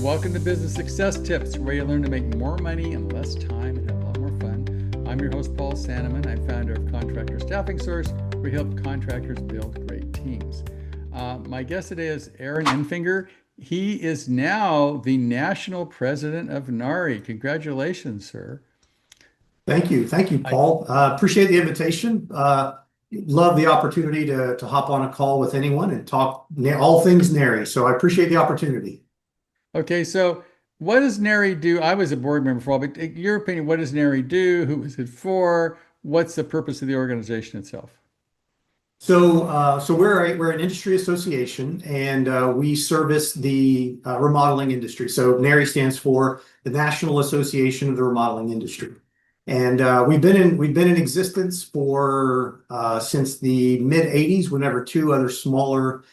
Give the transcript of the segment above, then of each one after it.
Welcome to Business Success Tips, where you learn to make more money in less time and have a lot more fun. I'm your host, Paul Sanneman. I'm founder of Contractor Staffing Source, where we help contractors build great teams. My guest today is Aaron Enfinger. He is now the National President of NARI. Congratulations, sir. Thank you. Thank you, Paul. Appreciate the invitation. Love the opportunity to hop on a call with anyone and talk all things NARI. So I appreciate the opportunity. Okay, so what does NARI do? I was a board member for all, but in your opinion, what does NARI do? Who is it for? What's the purpose of the organization itself? So we're an industry association, and we service the remodeling industry. So NARI stands for the National Association of the Remodeling Industry, and we've been in existence for since the mid '80s. Whenever two other smaller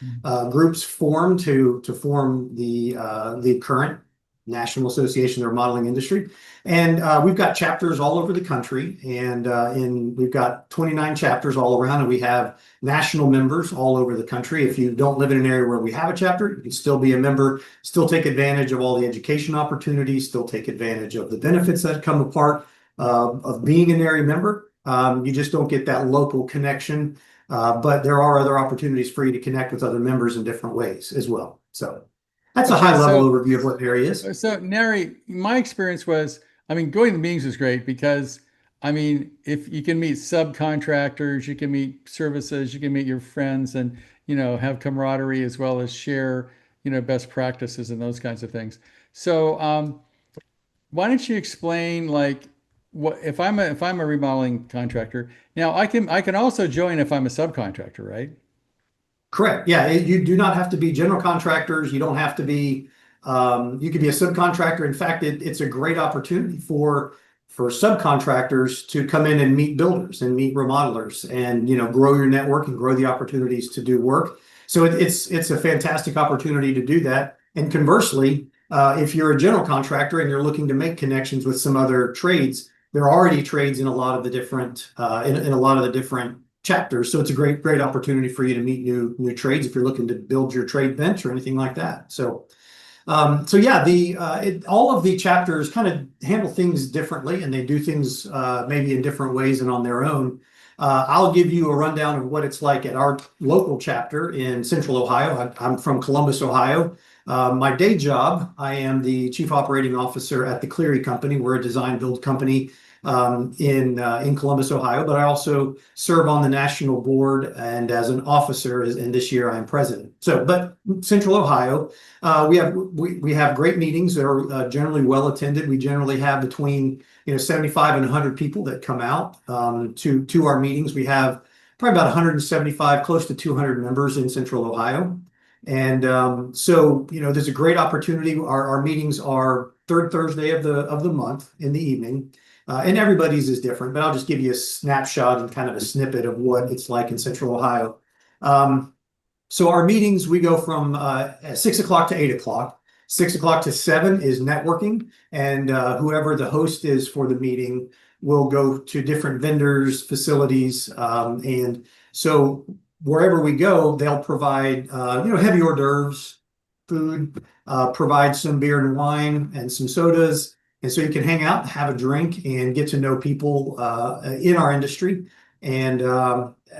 groups formed to form the current National Association of the Remodeling Industry, and we've got chapters all over the country, and we've got 29 chapters all around, and we have national members all over the country. If you don't live in an area where we have a chapter, you can still be a member, still take advantage of all the education opportunities, still take advantage of the benefits that come apart of being a NARI member. You just don't get that local connection, but there are other opportunities for you to connect with other members in different ways as well. So that's a high-level overview of what NARI is. So NARI, my experience was, going to the meetings was great because, if you can meet subcontractors, you can meet services, you can meet your friends and, have camaraderie as well as share, best practices and those kinds of things. So why don't you explain, like, what if I'm a remodeling contractor? Now I can also join if I'm a subcontractor, right? Correct. Yeah, you do not have to be general contractors. You don't have to be, you could be a subcontractor. In fact, it's a great opportunity for subcontractors to come in and meet builders and meet remodelers and, grow your network and grow the opportunities to do work. So it's a fantastic opportunity to do that. And conversely, if you're a general contractor and you're looking to make connections with some other trades, there are already trades in a lot of the different, in a lot of the different chapters. So it's a great opportunity for you to meet new trades if you're looking to build your trade bench or anything like that. So yeah, all of the chapters kind of handle things differently, and they do things maybe in different ways and on their own. I'll give you a rundown of what it's like at our local chapter in Central Ohio. I'm from Columbus, Ohio. My day job, I am the Chief Operating Officer at the 𝗪cie Company. We're a design build company in Columbus, Ohio, but I also serve on the national board and as an officer, and this year I'm president. So, but Central Ohio, we have great meetings. They're generally well attended. We generally have between 75 and 100 people that come out to our meetings. We have probably about 175, close to 200 members in Central Ohio. And so, there's a great opportunity. Our meetings are third Thursday of the month in the evening. And everybody's is different, but I'll just give you a snapshot and kind of a snippet of what it's like in Central Ohio. So our meetings, we go from 6 o'clock to 8 o'clock. 6 o'clock to 7 is networking, and whoever the host is for the meeting will go to different vendors, facilities, and so wherever we go, they'll provide heavy hors d'oeuvres, food, provide some beer and wine and some sodas. And so you can hang out, have a drink, and get to know people in our industry. And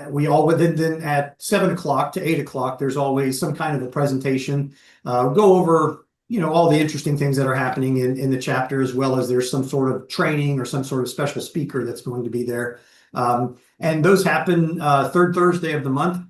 we all then at 7 o'clock to 8 o'clock, there's always some kind of a presentation. Go over all the interesting things that are happening in the chapter, as well as there's some sort of training or some sort of special speaker that's going to be there. And those happen third Thursday of the month.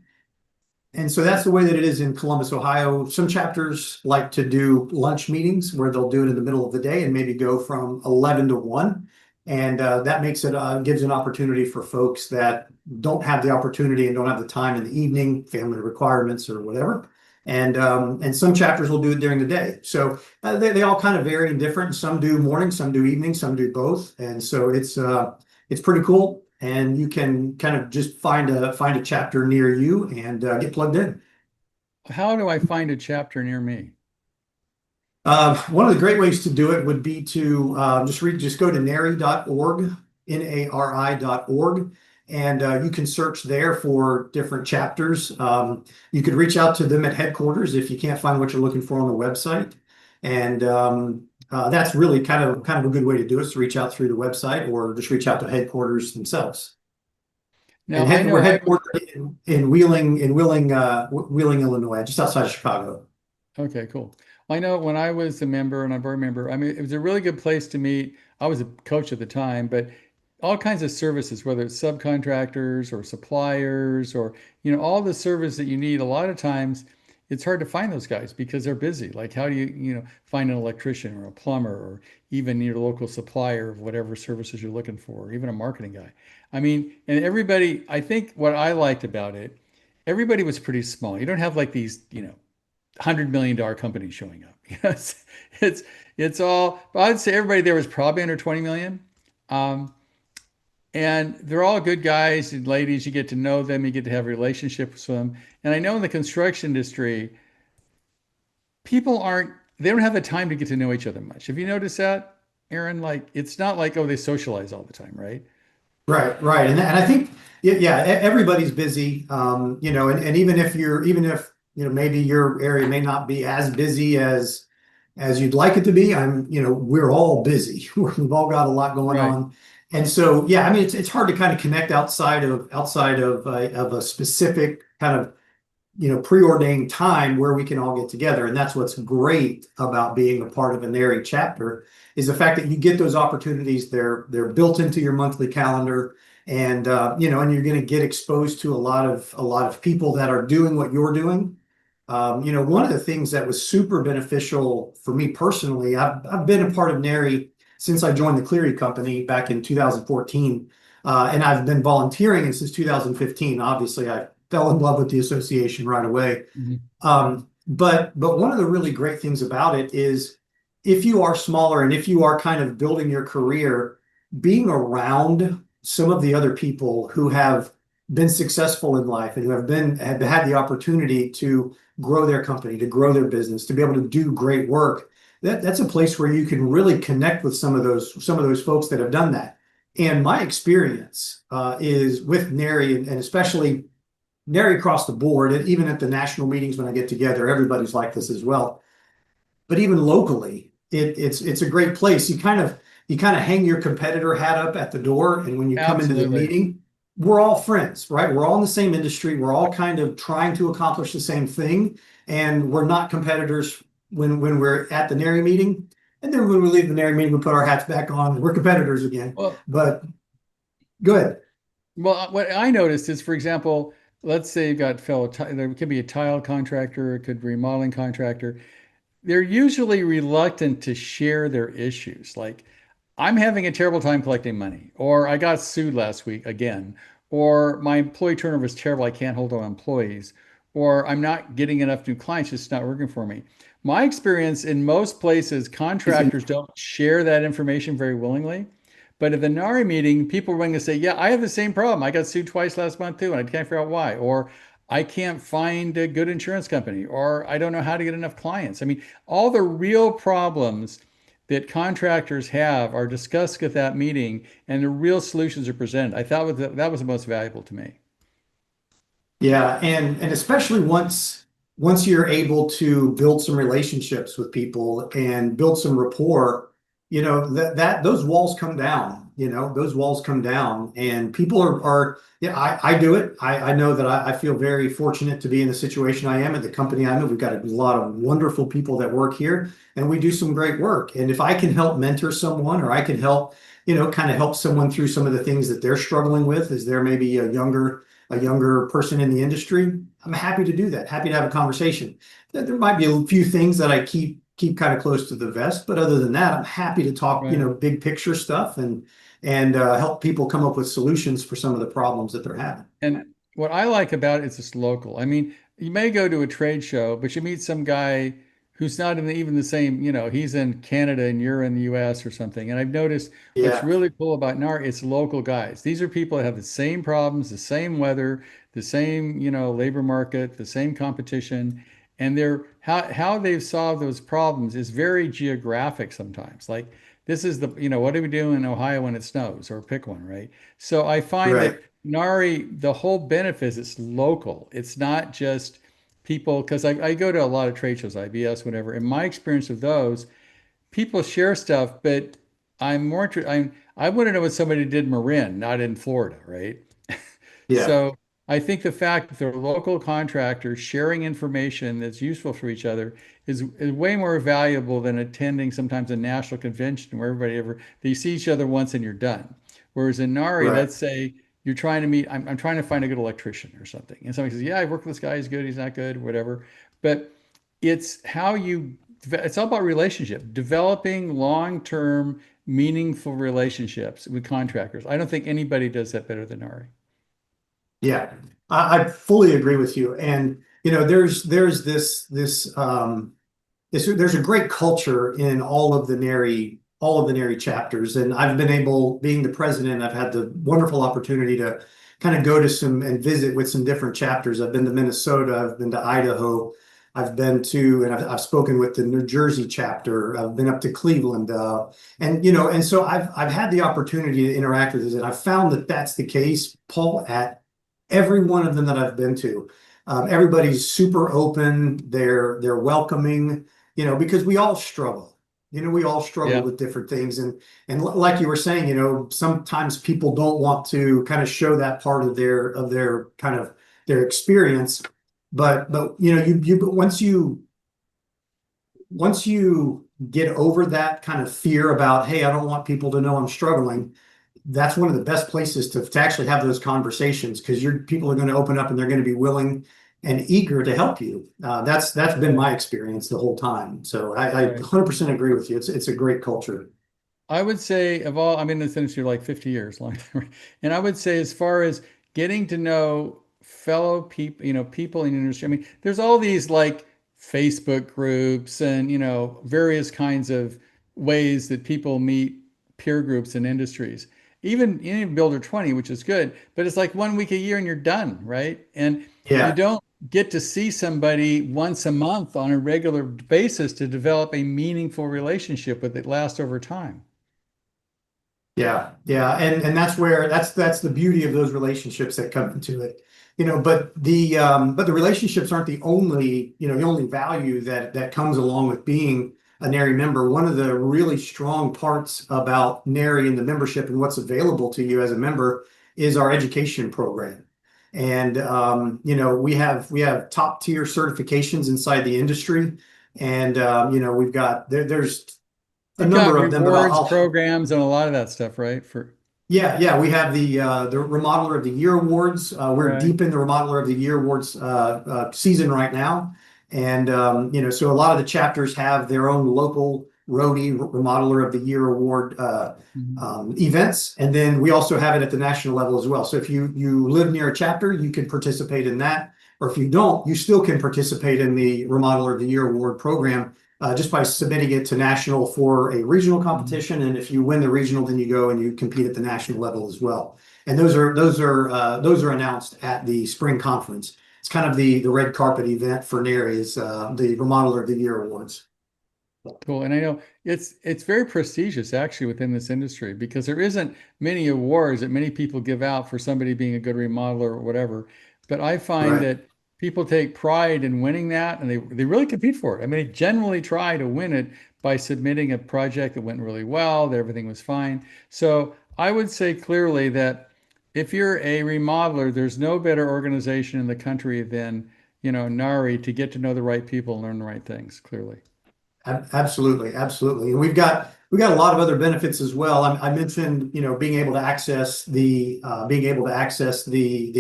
And so that's the way that it is in Columbus, Ohio. Some chapters like to do lunch meetings where they'll do it in the middle of the day and maybe go from 11 to 1. And that makes it gives an opportunity for folks that don't have the opportunity and don't have the time in the evening, family requirements or whatever. And some chapters will do it during the day. So they all kind of vary and different. Some do morning, some do evening, some do both. And so it's pretty cool. And you can kind of just find a chapter near you and get plugged in. How do I find a chapter near me? One of the great ways to do it would be to just go to nari.org, NARI.org, and you can search there for different chapters. You could reach out to them at headquarters if you can't find what you're looking for on the website. And that's really kind of a good way to do it, is to reach out through the website or just reach out to headquarters themselves. Now And I we're know headquartered in Wheeling, Illinois, just outside of Chicago. okay, cool. I know when I was a member and a board member, I mean, it was a really good place to meet. I was a coach at the time, but all kinds of services, whether it's subcontractors or suppliers or, all the service that you need, a lot of times it's hard to find those guys because they're busy. Like how do you find an electrician or a plumber or even your local supplier of whatever services you're looking for, or even a marketing guy. I mean, and everybody, I think what I liked about it, everybody was pretty small. You don't have like these, $100 million companies showing up. It's it's all. I'd say everybody there was probably under 20 million, and they're all good guys and ladies. You get to know them. You get to have relationships with them. And I know in the construction industry, people aren't. They don't have the time to get to know each other much. Have you noticed that, Aaron? Like it's not like they socialize all the time, right? Right, right. And I think, yeah, yeah, everybody's busy. And even if, maybe your area may not be as busy as you'd like it to be. We're all busy. We've all got a lot going Right. on. And so, yeah, I mean, it's hard to kind of connect outside of a specific kind of preordained time where we can all get together. And that's what's great about being a part of a NARI chapter, is the fact that you get those opportunities. They're built into your monthly calendar, and and you're going to get exposed to a lot of people that are doing what you're doing. One of the things that was super beneficial for me personally, I've been a part of NARI since I joined the 𝗫 company back in 2014. And I've been volunteering since 2015. Obviously, I fell in love with the association right away. Mhm. But one of the really great things about it is, if you are smaller and if you are kind of building your career, being around some of the other people who have been successful in life and who have had the opportunity to grow their company, to grow their business, to be able to do great work. That's a place where you can really connect with some of those folks that have done that. And my experience is with NARI, and especially NARI across the board, and even at the national meetings when I get together, everybody's like this as well. But even locally, it's a great place. You kind of hang your competitor hat up at the door, and when you come into the Absolutely. meeting, we're all friends, right? We're all in the same industry. We're all kind of trying to accomplish the same thing, and we're not competitors when we're at the NARI meeting. And then when we leave the NARI meeting, we put our hats back on, and we're competitors again. Well, But good. Well, what I noticed is, for example, let's say you've got there could be a tile contractor, it could be a remodeling contractor. They're usually reluctant to share their issues. Like, I'm having a terrible time collecting money, or I got sued last week again, or my employee turnover is terrible, I can't hold on employees, or I'm not getting enough new clients, it's not working for me. My experience in most places, contractors don't share that information very willingly. But at the NARI meeting, people are going to say, yeah, I have the same problem. I got sued twice last month too, and I can't figure out why. Or I can't find a good insurance company, or I don't know how to get enough clients. I mean, all the real problems that contractors have are discussed at that meeting, and the real solutions are presented. I thought that was the most valuable to me. Yeah, and especially once you're able to build some relationships with people and build some rapport, that those walls come down. Those walls come down, and people are yeah. I do it. I know that I feel very fortunate to be in the situation I am at the company I'm in. We've got a lot of wonderful people that work here, and we do some great work. And if I can help mentor someone, or I can help, kind of help someone through some of the things that they're struggling with, as they're maybe a younger person in the industry, I'm happy to do that. Happy to have a conversation. There might be a few things that I keep kind of close to the vest, but other than that, I'm happy to talk, Right. big picture stuff, and help people come up with solutions for some of the problems that they're having. And what I like about it is it's local. I mean, you may go to a trade show, but you meet some guy who's not in even the same, he's in Canada and you're in the US or something. And I've noticed what's Yeah, really cool about NAR, it's local guys. These are people that have the same problems, the same weather, the same, labor market, the same competition. And how they've solved those problems is very geographic sometimes. Like this is what do we do in Ohio when it snows, or pick one, right? So I find right. that NARI, the whole benefit is it's local. It's not just people, because I go to a lot of trade shows, IBS, whatever. In my experience of those, people share stuff, but I want to know what somebody did in Marin, not in Florida, right? Yeah. So I think the fact that they're local contractors sharing information that's useful for each other is way more valuable than attending sometimes a national convention where you see each other once and you're done. Whereas in NARI, Right. let's say you're trying to meet, I'm trying to find a good electrician or something. And somebody says, yeah, I work with this guy, he's good, he's not good, whatever. But it's how it's all about relationship, developing long-term, meaningful relationships with contractors. I don't think anybody does that better than NARI. Yeah, I fully agree with you. And there's there's a great culture in all of the NARI chapters. And I've been able, being the president, I've had the wonderful opportunity to kind of go to some and visit with some different chapters. I've been to Minnesota, I've been to Idaho, I've spoken with the New Jersey chapter. I've been up to Cleveland, and so I've had the opportunity to interact with this, and I've found that that's the case, Paul, at every one of them that I've been to. Everybody's super open. They're welcoming, because we all struggle. We all struggle Yeah. with different things, and like you were saying, sometimes people don't want to kind of show that part of their kind of their experience. But once you get over that kind of fear about, hey, I don't want people to know I'm struggling, that's one of the best places to actually have those conversations, because people are going to open up and they're going to be willing and eager to help you. That's been my experience the whole time. So I Right. 100% agree with you. It's a great culture. I would say I'm in this industry like 50 years long. And I would say as far as getting to know fellow people, people in the industry, I mean, there's all these like Facebook groups and, various kinds of ways that people meet peer groups in industries. Even Builder 20, which is good, but it's like 1 week a year and you're done, right? And you Yeah. don't get to see somebody once a month on a regular basis to develop a meaningful relationship with it lasts over time. Yeah, yeah, and that's the beauty of those relationships that come into it, but the relationships aren't the only value that comes along with being a NARI member. One of the really strong parts about NARI and the membership and what's available to you as a member is our education program, and we have top tier certifications inside the industry, and we've got there's a You've got number of them, but rewards programs and a lot of that stuff, right? yeah, we have the Remodeler of the Year awards. We're Right. deep in the Remodeler of the Year awards season right now, and so a lot of the chapters have their own local roadie Remodeler of the Year award Mhm. events, and then we also have it at the national level as well. So if you live near a chapter, you can participate in that, or if you don't, you still can participate in the Remodeler of the Year award program, just by submitting it to national for a regional Mhm. competition. And if you win the regional, then you go and you compete at the national level as well. And those are announced at the spring conference. It's kind of the red carpet event for NARI, is the Remodeler of the Year awards. Cool. And I know it's very prestigious actually within this industry because there isn't many awards that many people give out for somebody being a good remodeler or whatever. But I find Right. that people take pride in winning that and they really compete for it. I mean, they generally try to win it by submitting a project that went really well, that everything was fine. So I would say clearly that if you're a remodeler, there's no better organization in the country than, NARI to get to know the right people and learn the right things, clearly. Absolutely, absolutely. And we've got a lot of other benefits as well. I mentioned, being able to access the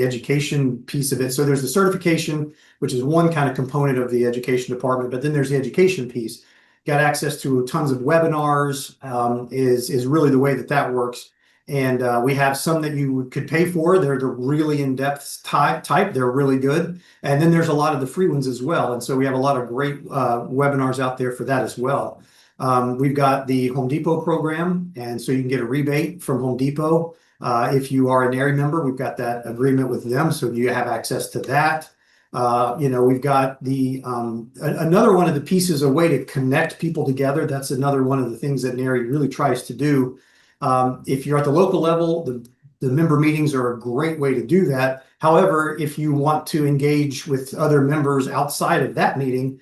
education piece of it. So there's the certification, which is one kind of component of the education department, but then there's the education piece. Got access to tons of webinars, is really the way that works. And we have some that you could pay for. They're the really in-depth type. They're really good. And then there's a lot of the free ones as well. And so we have a lot of great webinars out there for that as well. We've got the Home Depot program, and so you can get a rebate from Home Depot. If you are a NARI member, we've got that agreement with them, so you have access to that. We've got another one of the pieces, a way to connect people together. That's another one of the things that NARI really tries to do. If you're at the local level, the member meetings are a great way to do that. However, if you want to engage with other members outside of that meeting,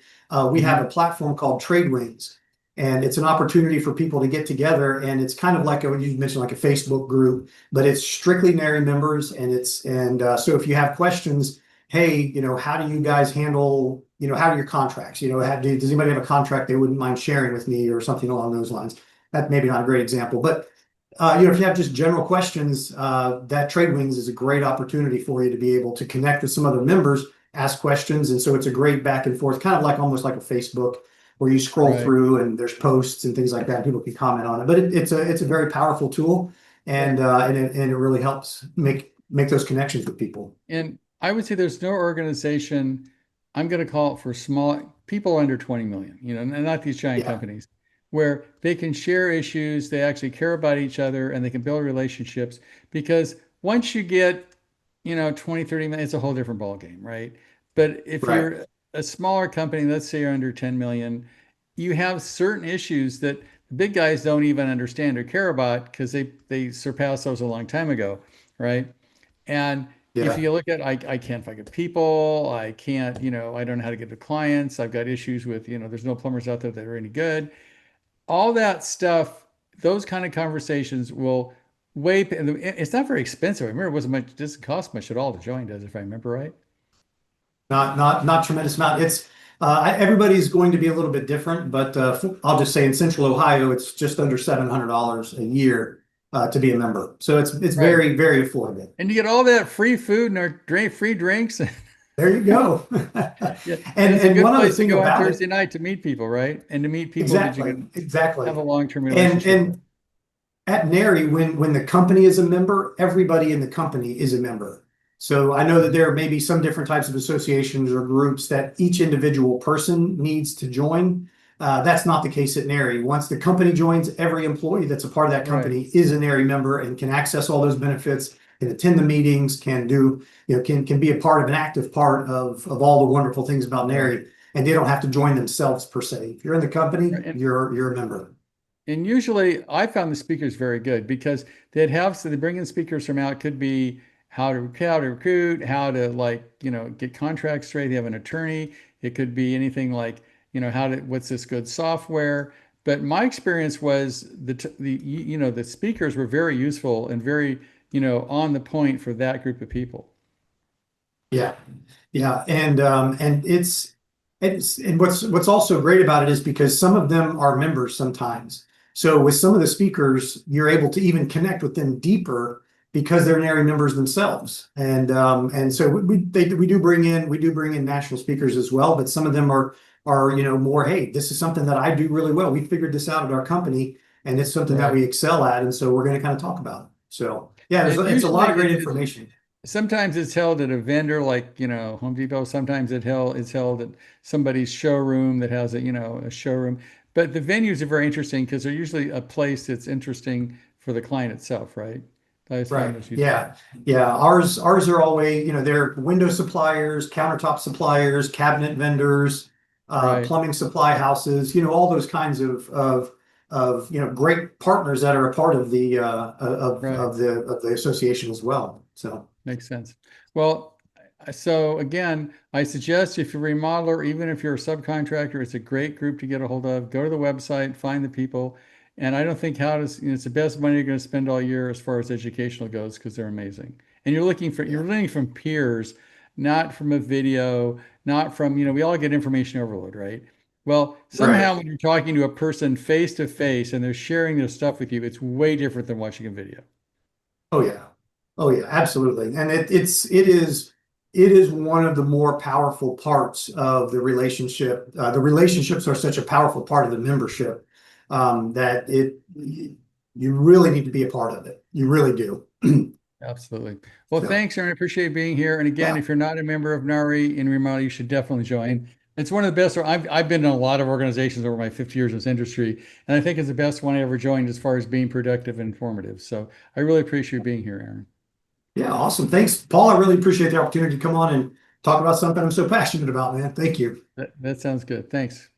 we have a platform called Tradewinds. And it's an opportunity for people to get together, and it's kind of like you mentioned, like a Facebook group, but it's strictly NARI members. And so if you have questions, hey, how do you guys handle, how do your contracts, does anybody have a contract they wouldn't mind sharing with me, or something along those lines? That maybe not a great example, but if you have just general questions, that Tradewinds is a great opportunity for you to be able to connect with some other members, ask questions, and so it's a great back and forth, kind of like almost like a Facebook, where you scroll through and there's posts and things like that. People can comment on it, but it's a very powerful tool, and it really helps make those connections with people. And I would say there's no organization, I'm going to call it, for small people under 20 million, and not these giant companies, where they can share issues, they actually care about each other, and they can build relationships. Because once you get, 20, 30 million, it's a whole different ballgame, right? But if you're a smaller company, let's say you're under 10 million, you have certain issues that the big guys don't even understand or care about, because they surpassed those a long time ago, right? And if you look at, I can't find people, I can't, I don't know how to get to clients, I've got issues with, there's no plumbers out there that are any good. All that stuff, those kind of conversations will it's not very expensive. I remember it wasn't much, it doesn't cost much at all to join, does it, if I remember right? Not tremendous amount. It's everybody's going to be a little bit different, but I'll just say in Central Ohio, it's just under $700 a year to be a member. So it's very, very affordable. And you get all that free food and free drinks. There you go. And it's a good one other place to thing go on about Thursday night to meet people, right? And to meet people that you can have a long-term relationship with. And at NARI, when the company is a member, everybody in the company is a member. So I know that there may be some different types of associations or groups that each individual person needs to join. That's not the case at NARI. Once the company joins, every employee that's a part of that company is a NARI member and can access all those benefits, can attend the meetings, can be a part of, an active part of all the wonderful things about NARI, and they don't have to join themselves per se. If you're in the company, you're a member. And usually I found the speakers very good, because they bring in speakers from out, could be how to recruit, how to get contracts straight. They have an attorney. It could be anything like, what's this good software. But my experience was the speakers were very useful and very, on the point for that group of people. Yeah. And what's also great about it is because some of them are members sometimes. So with some of the speakers, you're able to even connect with them deeper, because they're NARI members themselves. And so we do bring in national speakers as well, but some of them are more, hey, this is something that I do really well. We figured this out at our company, and it's something that we excel at, and so we're going to kind of talk about it. So yeah, it's a lot of great information. Sometimes it's held at a vendor like, Home Depot. Sometimes it's held at somebody's showroom that has a showroom. But the venues are very interesting, because they're usually a place that's interesting for the client itself, right? Right. Yeah. Ours are always, they're window suppliers, countertop suppliers, cabinet vendors, plumbing supply houses, all those kinds of great partners that are a part of the association as well. So makes sense. Well, so again, I suggest if you're a remodeler, even if you're a subcontractor, it's a great group to get a hold of. Go to the website, find the people. And I don't think it's the best money you're going to spend all year as far as educational goes, because they're amazing. And you're learning from peers, not from a video, not from, we all get information overload, right? Well, somehow when you're talking to a person face to face and they're sharing their stuff with you, it's way different than watching a video. Oh yeah, absolutely. And it is one of the more powerful parts of the relationship. The relationships are such a powerful part of the membership. That you really need to be a part of it. You really do. Absolutely. Well, thanks, Aaron. I appreciate being here. And again, if you're not a member of NARI in Remodel, you should definitely join. It's one of the best. I've been in a lot of organizations over my 50 years in this industry, and I think it's the best one I ever joined as far as being productive and informative. So I really appreciate you being here, Aaron. Yeah, awesome. Thanks, Paul. I really appreciate the opportunity to come on and talk about something I'm so passionate about, man. Thank you. That sounds good. Thanks.